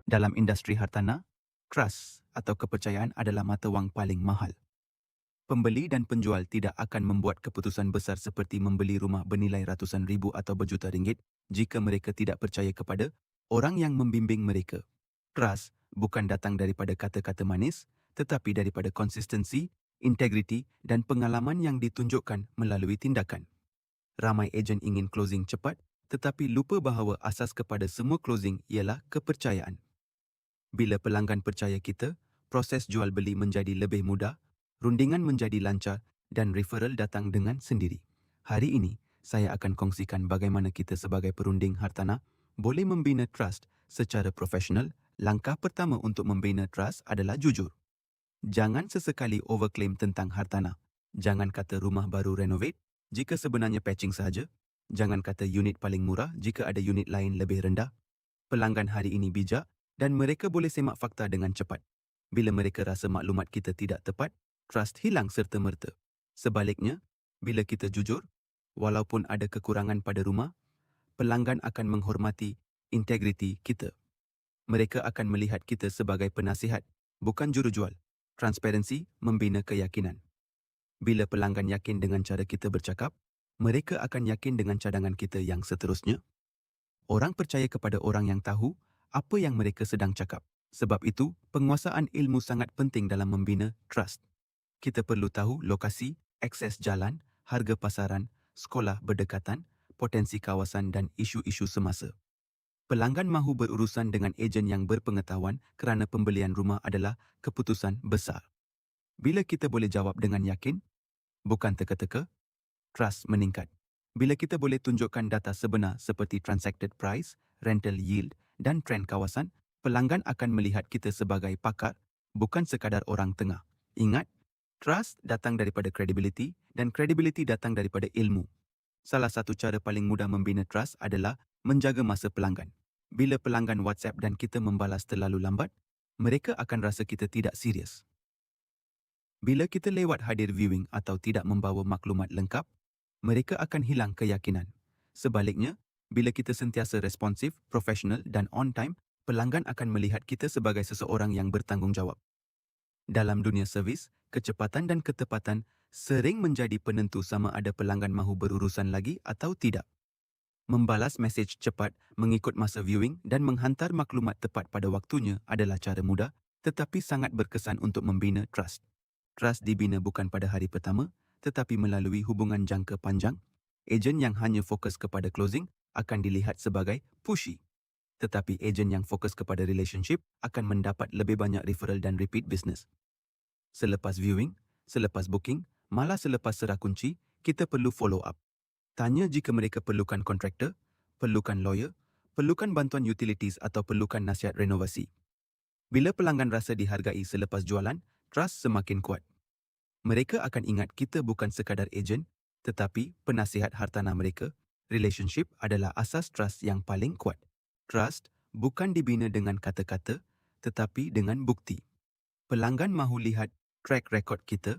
Dalam industri hartanah, trust atau kepercayaan adalah mata wang paling mahal. Pembeli dan penjual tidak akan membuat keputusan besar seperti membeli rumah bernilai ratusan ribu atau berjuta ringgit jika mereka tidak percaya kepada orang yang membimbing mereka. Trust bukan datang daripada kata-kata manis, tetapi daripada konsistensi, integriti dan pengalaman yang ditunjukkan melalui tindakan. Ramai ejen ingin closing cepat, tetapi lupa bahawa asas kepada semua closing ialah kepercayaan. Bila pelanggan percaya kita, proses jual beli menjadi lebih mudah, rundingan menjadi lancar dan referral datang dengan sendiri. Hari ini, saya akan kongsikan bagaimana kita sebagai perunding hartanah boleh membina trust secara profesional. Langkah pertama untuk membina trust adalah jujur. Jangan sesekali overclaim tentang hartanah. Jangan kata rumah baru renovate jika sebenarnya patching sahaja. Jangan kata unit paling murah jika ada unit lain lebih rendah. Pelanggan hari ini bijak dan mereka boleh semak fakta dengan cepat. Bila mereka rasa maklumat kita tidak tepat, trust hilang serta-merta. Sebaliknya, bila kita jujur, walaupun ada kekurangan pada rumah, pelanggan akan menghormati integriti kita. Mereka akan melihat kita sebagai penasihat, bukan jurujual. Transparansi membina keyakinan. Bila pelanggan yakin dengan cara kita bercakap, mereka akan yakin dengan cadangan kita yang seterusnya. Orang percaya kepada orang yang tahu apa yang mereka sedang cakap. Sebab itu, penguasaan ilmu sangat penting dalam membina trust. Kita perlu tahu lokasi, akses jalan, harga pasaran, sekolah berdekatan, potensi kawasan dan isu-isu semasa. Pelanggan mahu berurusan dengan ejen yang berpengetahuan kerana pembelian rumah adalah keputusan besar. Bila kita boleh jawab dengan yakin, bukan teka-teka, trust meningkat. Bila kita boleh tunjukkan data sebenar seperti transacted price, rental yield dan trend kawasan, pelanggan akan melihat kita sebagai pakar, bukan sekadar orang tengah. Ingat, trust datang daripada credibility dan credibility datang daripada ilmu. Salah satu cara paling mudah membina trust adalah menjaga masa pelanggan. Bila pelanggan WhatsApp dan kita membalas terlalu lambat, mereka akan rasa kita tidak serius. Bila kita lewat hadir viewing atau tidak membawa maklumat lengkap, mereka akan hilang keyakinan. Sebaliknya, bila kita sentiasa responsif, profesional dan on time, pelanggan akan melihat kita sebagai seseorang yang bertanggungjawab. Dalam dunia servis, kecepatan dan ketepatan sering menjadi penentu sama ada pelanggan mahu berurusan lagi atau tidak. Membalas mesej cepat, mengikut masa viewing dan menghantar maklumat tepat pada waktunya adalah cara mudah tetapi sangat berkesan untuk membina trust. Trust dibina bukan pada hari pertama, tetapi melalui hubungan jangka panjang. Ejen yang hanya fokus kepada closing akan dilihat sebagai pushy. Tetapi ejen yang fokus kepada relationship akan mendapat lebih banyak referral dan repeat business. Selepas viewing, selepas booking, malah selepas serah kunci, kita perlu follow up. Tanya jika mereka perlukan kontraktor, perlukan lawyer, perlukan bantuan utilities atau perlukan nasihat renovasi. Bila pelanggan rasa dihargai selepas jualan, trust semakin kuat. Mereka akan ingat kita bukan sekadar ejen, tetapi penasihat hartanah mereka. Relationship adalah asas trust yang paling kuat. Trust bukan dibina dengan kata-kata, tetapi dengan bukti. Pelanggan mahu lihat track record kita,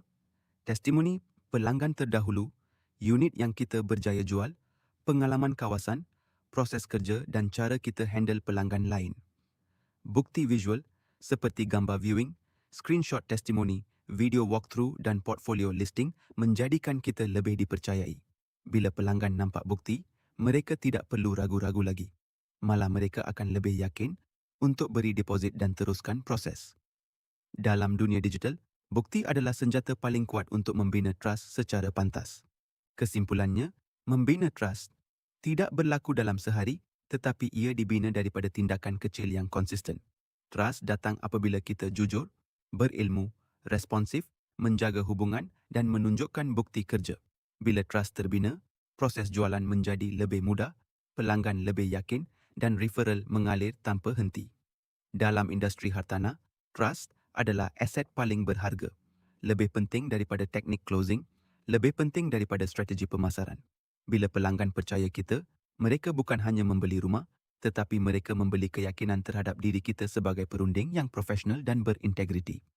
testimoni pelanggan terdahulu, unit yang kita berjaya jual, pengalaman kawasan, proses kerja dan cara kita handle pelanggan lain. Bukti visual seperti gambar viewing, screenshot testimoni, video walkthrough dan portfolio listing menjadikan kita lebih dipercayai. Bila pelanggan nampak bukti, mereka tidak perlu ragu-ragu lagi. Malah mereka akan lebih yakin untuk beri deposit dan teruskan proses. Dalam dunia digital, bukti adalah senjata paling kuat untuk membina trust secara pantas. Kesimpulannya, membina trust tidak berlaku dalam sehari, tetapi ia dibina daripada tindakan kecil yang konsisten. Trust datang apabila kita jujur, berilmu, responsif, menjaga hubungan dan menunjukkan bukti kerja. Bila trust terbina, proses jualan menjadi lebih mudah, pelanggan lebih yakin dan referral mengalir tanpa henti. Dalam industri hartanah, trust adalah aset paling berharga. Lebih penting daripada teknik closing, lebih penting daripada strategi pemasaran. Bila pelanggan percaya kita, mereka bukan hanya membeli rumah, tetapi mereka membeli keyakinan terhadap diri kita sebagai perunding yang profesional dan berintegriti.